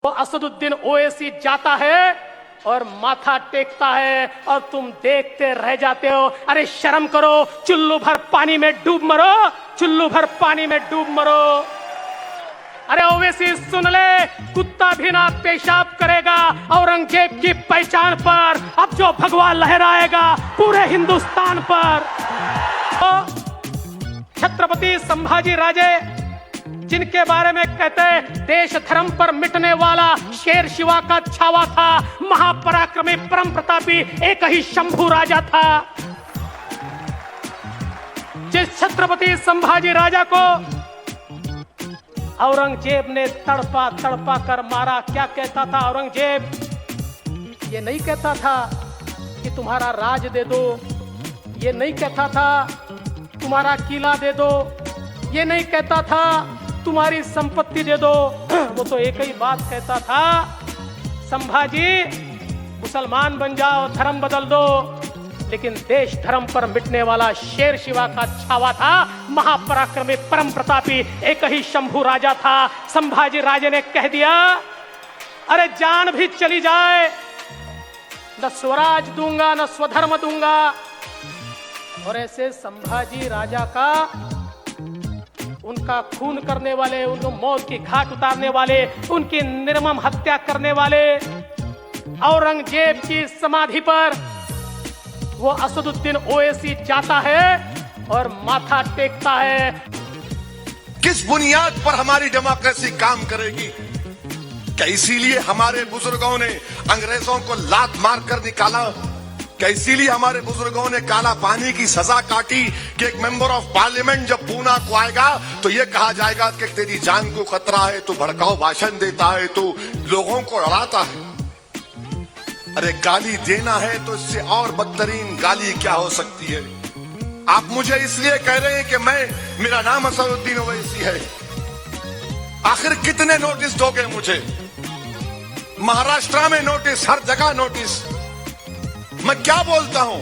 वो असदुद्दीन ओवैसी जाता है और माथा टेकता है और तुम देखते रह जाते हो। अरे शर्म करो, चुल्लू भर पानी में डूब मरो, चुल्लू भर पानी में डूब मरो। अरे ओवैसी सुन ले, कुत्ता भी ना पेशाब करेगा औरंगजेब की पहचान पर। अब जो भगवा लहराएगा पूरे हिंदुस्तान पर। तो छत्रपति संभाजी राजे, जिनके बारे में कहते हैं देश धर्म पर मिटने वाला शेर शिवा का छावा था, महापराक्रमी परम प्रतापी एक ही शंभू राजा था। जिस छत्रपति संभाजी राजा को औरंगजेब ने तड़पा तड़पा कर मारा, क्या कहता था औरंगजेब? ये नहीं कहता था कि तुम्हारा राज दे दो, ये नहीं कहता था तुम्हारा किला दे दो, ये नहीं कहता था तुम्हारी संपत्ति दे दो। वो तो एक ही बात कहता था, संभाजी मुसलमान बन जाओ, धर्म बदल दो, लेकिन देश धर्म पर मिटने वाला शेर शिवा का छावा था, महापराक्रमी परम प्रतापी एक ही शंभू राजा था। संभाजी राजे ने कह दिया, अरे जान भी चली जाए न स्वराज दूंगा न स्वधर्म दूंगा। और ऐसे संभाजी राजा का, उनका खून करने वाले, उनको मौत की घाट उतारने वाले, उनकी निर्मम हत्या करने वाले औरंगजेब की समाधि पर वो असदुद्दीन ओवैसी जाता है और माथा टेकता है। किस बुनियाद पर हमारी डेमोक्रेसी काम करेगी? क्या इसीलिए हमारे बुजुर्गों ने अंग्रेजों को लात मार कर निकाला? क्या इसीलिए हमारे बुजुर्गों ने काला पानी की सजा काटी कि एक मेंबर ऑफ पार्लियामेंट जब पूना को आएगा तो ये कहा जाएगा कि तेरी जान को खतरा है, तू भड़काऊ भाषण देता है, तू लोगों को डराता है? अरे गाली देना है तो इससे और बदतरीन गाली क्या हो सकती है? आप मुझे इसलिए कह रहे हैं कि मेरा नाम असदुद्दीन ओवैसी है। आखिर कितने नोटिस दोगे मुझे? महाराष्ट्र में नोटिस, हर जगह नोटिस। मैं क्या बोलता हूं?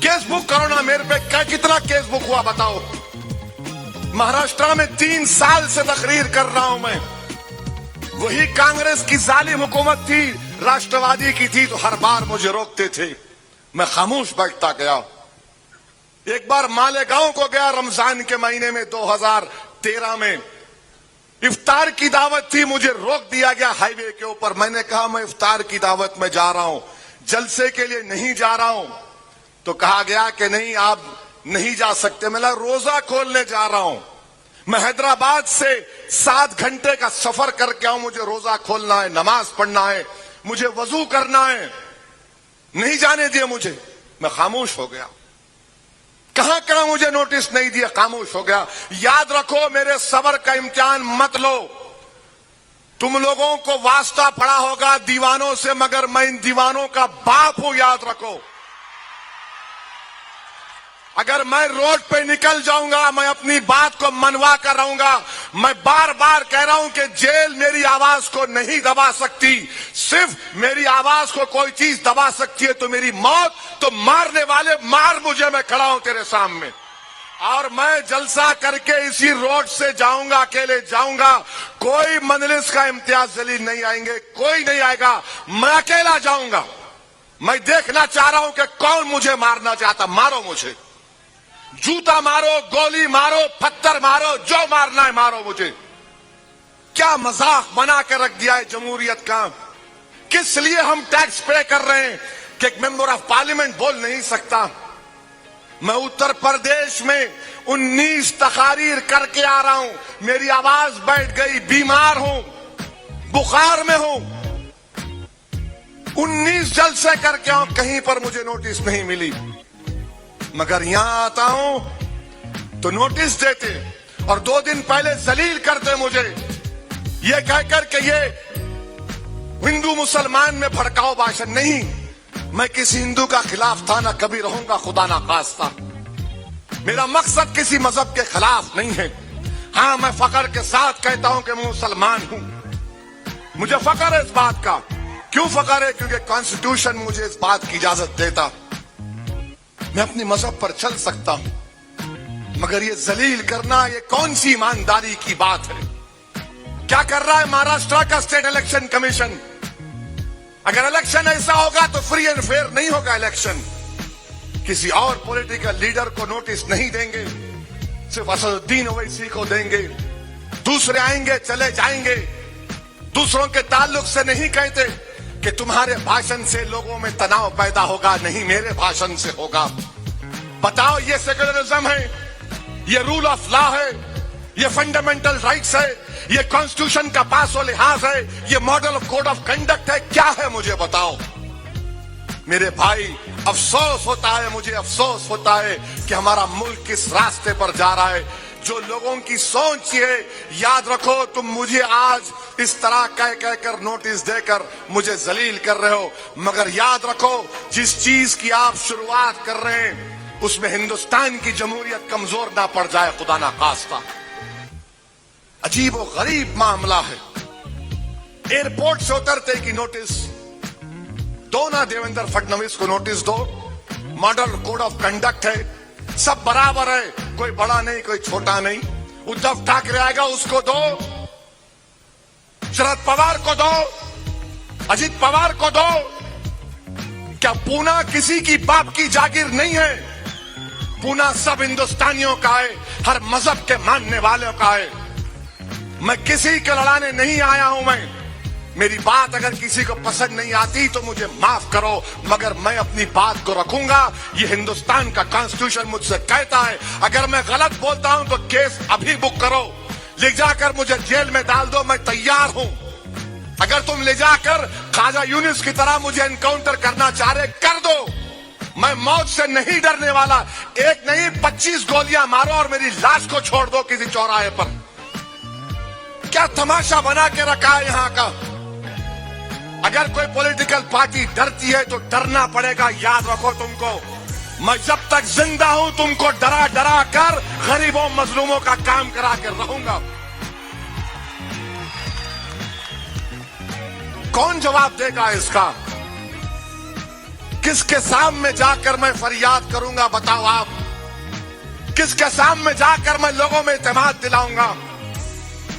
केस बुक करो ना मेरे पे। कितना केस बुक हुआ बताओ? महाराष्ट्र में 3 साल से तकरीर कर रहा हूं मैं। वही कांग्रेस की जालिम हुकूमत थी, राष्ट्रवादी की थी, तो हर बार मुझे रोकते थे, मैं खामोश बैठता गया। एक बार मालेगांव को गया रमजान के महीने में 2013 में, इफ्तार की दावत थी, मुझे रोक दिया गया हाईवे के ऊपर। मैंने कहा मैं इफ्तार की दावत में जा रहा हूं, जलसे के लिए नहीं जा रहा हूं। तो कहा गया कि नहीं आप नहीं जा सकते। मैं रोजा खोलने जा रहा हूं, मैं हैदराबाद से 7 घंटे का सफर करके आऊं, मुझे रोजा खोलना है, नमाज पढ़ना है, मुझे वजू करना है, नहीं जाने दिए मुझे। मैं खामोश हो गया। कहां कहां मुझे नोटिस नहीं दिया, खामोश हो गया। याद रखो, मेरे सबर का इम्तिहान मत लो। तुम लोगों को वास्ता पड़ा होगा दीवानों से, मगर मैं इन दीवानों का बाप हूं, याद रखो। अगर मैं रोड पे निकल जाऊंगा, मैं अपनी बात को मनवा कर रहूंगा। मैं बार बार कह रहा हूं कि जेल मेरी आवाज को नहीं दबा सकती, सिर्फ मेरी आवाज को कोई चीज दबा सकती है तो मेरी मौत। तो मारने वाले मार मुझे, मैं खड़ा हूं तेरे सामने। और मैं जलसा करके इसी रोड से जाऊंगा, अकेले जाऊंगा। कोई मजलिस का इम्तियाज जलील नहीं आएंगे, कोई नहीं आएगा, मैं अकेला जाऊंगा। मैं देखना चाह रहा हूं कि कौन मुझे मारना चाहता। मारो मुझे, जूता मारो, गोली मारो, पत्थर मारो, जो मारना है मारो मुझे। क्या मजाक बना कर रख दिया है जमहूरियत का? किस लिए हम टैक्स पे कर रहे हैं कि एक मेंबर ऑफ पार्लियामेंट बोल नहीं सकता? मैं उत्तर प्रदेश में 19 तकारीर करके आ रहा हूं, मेरी आवाज बैठ गई, बीमार हूं, बुखार में हूं, 19 जलसे करके आऊं, कहीं पर मुझे नोटिस नहीं मिली। मगर यहां आता हूं तो नोटिस देते और 2 दिन पहले जलील करते मुझे, ये कहकर के ये हिंदू मुसलमान में भड़काऊ भाषण। नहीं, मैं किसी हिंदू का खिलाफ था, ना कभी रहूंगा, खुदा ना खास्ता। मेरा मकसद किसी मजहब के खिलाफ नहीं है। हां, मैं फख्र के साथ कहता हूं कि मैं मुसलमान हूं। मुझे फख्र है इस बात का। क्यों फख्र है? क्योंकि कॉन्स्टिट्यूशन मुझे इस बात की इजाजत देता। मैं अपने मजहब पर चल सकता हूं, मगर ये जलील करना, ये कौन सी ईमानदारी की बात है? क्या कर रहा है महाराष्ट्र का स्टेट इलेक्शन कमीशन? अगर इलेक्शन ऐसा होगा तो फ्री एंड फेयर नहीं होगा इलेक्शन। किसी और पॉलिटिकल लीडर को नोटिस नहीं देंगे, सिर्फ असदुद्दीन ओवैसी को देंगे। दूसरे आएंगे चले जाएंगे, दूसरों के ताल्लुक से नहीं कहते कि तुम्हारे भाषण से लोगों में तनाव पैदा होगा, नहीं मेरे भाषण से होगा। बताओ ये सेक्युलरिज्म है, ये रूल ऑफ लॉ है, ये फंडामेंटल राइट्स है, ये कॉन्स्टिट्यूशन का पास और लिहाज है, ये model of code of conduct है, क्या है मुझे बताओ। मेरे भाई अफसोस होता है, मुझे अफसोस होता है कि हमारा मुल्क किस रास्ते पर जा रहा है। जो लोगों की सोच है, याद रखो तुम मुझे आज इस तरह कह कहकर नोटिस देकर मुझे जलील कर रहे हो, मगर याद रखो जिस चीज की आप शुरुआत कर रहे हैं उसमें हिंदुस्तान की जमहूरियत कमजोर ना पड़ जाए, खुदा ना खास्ता। अजीब और गरीब मामला है। एयरपोर्ट से उतरते की नोटिस दो ना, देवेंद्र फडणवीस को नोटिस दो, मॉडल कोड ऑफ कंडक्ट है, सब बराबर है, कोई बड़ा नहीं कोई छोटा नहीं। उद्धव ठाकरे आएगा उसको दो, शरद पवार को दो, अजित पवार को दो। क्या पूना किसी की बाप की जागीर नहीं है? पूना सब हिंदुस्तानियों का है, हर मजहब के मानने वालों का है। मैं किसी के लड़ाने नहीं आया हूं। मैं मेरी बात अगर किसी को पसंद नहीं आती तो मुझे माफ करो, मगर मैं अपनी बात को रखूंगा। ये हिंदुस्तान का कॉन्स्टिट्यूशन मुझसे कहता है, अगर मैं गलत बोलता हूं तो केस अभी बुक करो, ले जाकर मुझे जेल में डाल दो, मैं तैयार हूं। अगर तुम ले जाकर ख्वाजा यूनिस की तरह मुझे एनकाउंटर करना चाह रहे, कर दो, मैं मौत से नहीं डरने वाला। एक नहीं 25 गोलियां मारो और मेरी लाश को छोड़ दो किसी चौराहे पर। क्या तमाशा बना के रखा है यहां का। अगर कोई पॉलिटिकल पार्टी डरती है तो डरना पड़ेगा, याद रखो तुमको। मैं जब तक जिंदा हूं तुमको डरा डरा कर गरीबों मजलूमों का काम करा कर रहूंगा। कौन जवाब देगा इसका? किसके सामने जाकर मैं फरियाद करूंगा बताओ आप? किसके सामने जाकर मैं लोगों में इत्मीनान दिलाऊंगा?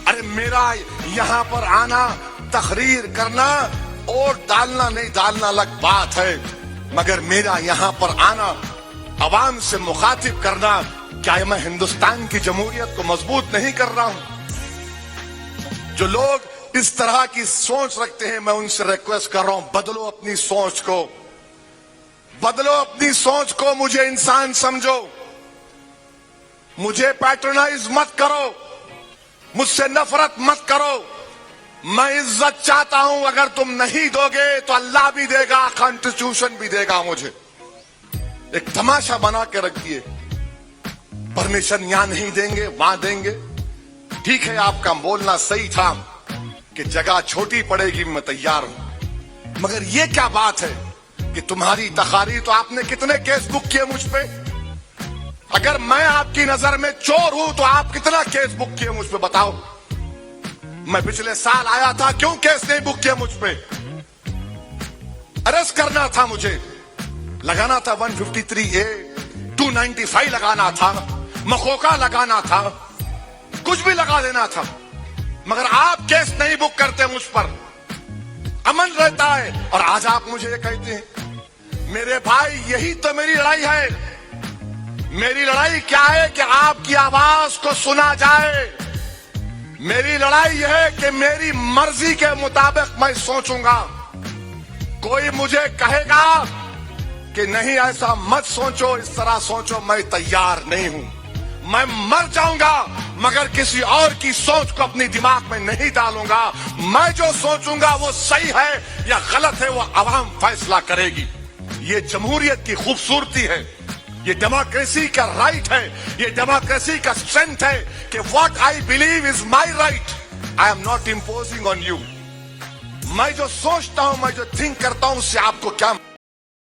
अरे मेरा यहां पर आना, तकरीर करना, वोट डालना नहीं डालना अलग बात है, मगर मेरा यहां पर आना, अवाम से मुखातिब करना, क्या मैं हिंदुस्तान की जमहूरियत को मजबूत नहीं कर रहा हूं? जो लोग इस तरह की सोच रखते हैं, मैं उनसे रिक्वेस्ट कर रहा हूं, बदलो अपनी सोच को, बदलो अपनी सोच को। मुझे इंसान समझो, मुझे पैट्रोनाइज मत करो, मुझसे नफरत मत करो। मैं इज्जत चाहता हूं, अगर तुम नहीं दोगे तो अल्लाह भी देगा, कॉन्स्टिट्यूशन भी देगा मुझे। एक तमाशा बना के रख दिए, परमिशन यहां नहीं देंगे वहां देंगे। ठीक है, आपका बोलना सही था कि जगह छोटी पड़ेगी, मैं तैयार हूं, मगर यह क्या बात है कि तुम्हारी तकारीर तो आपने कितने केस बुक किए मुझ पे? अगर मैं आपकी नजर में चोर हूं तो आप कितना केस बुक किए मुझ पे बताओ? मैं पिछले साल आया था, क्यों केस नहीं बुक किया मुझ पे? अरेस्ट करना था मुझे, लगाना था 153A, 295 लगाना था, मखोका लगाना था, कुछ भी लगा देना था, मगर आप केस नहीं बुक करते मुझ पर, अमन रहता है। और आज आप मुझे ये कहते हैं। मेरे भाई, यही तो मेरी लड़ाई है। मेरी लड़ाई क्या है कि आपकी आवाज को सुना जाए। मेरी लड़ाई यह है कि मेरी मर्जी के मुताबिक मैं सोचूंगा। कोई मुझे कहेगा कि नहीं ऐसा मत सोचो, इस तरह सोचो, मैं तैयार नहीं हूं। मैं मर जाऊंगा मगर किसी और की सोच को अपनी दिमाग में नहीं डालूंगा। मैं जो सोचूंगा वो सही है या गलत है, वो आवाम फैसला करेगी। ये जमहूरियत की खूबसूरती है, ये डेमोक्रेसी का राइट है, ये डेमोक्रेसी का स्ट्रेंथ है कि what I believe is my right, I am not imposing on you. मैं जो सोचता हूं, मैं जो थिंक करता हूं, उससे आपको क्या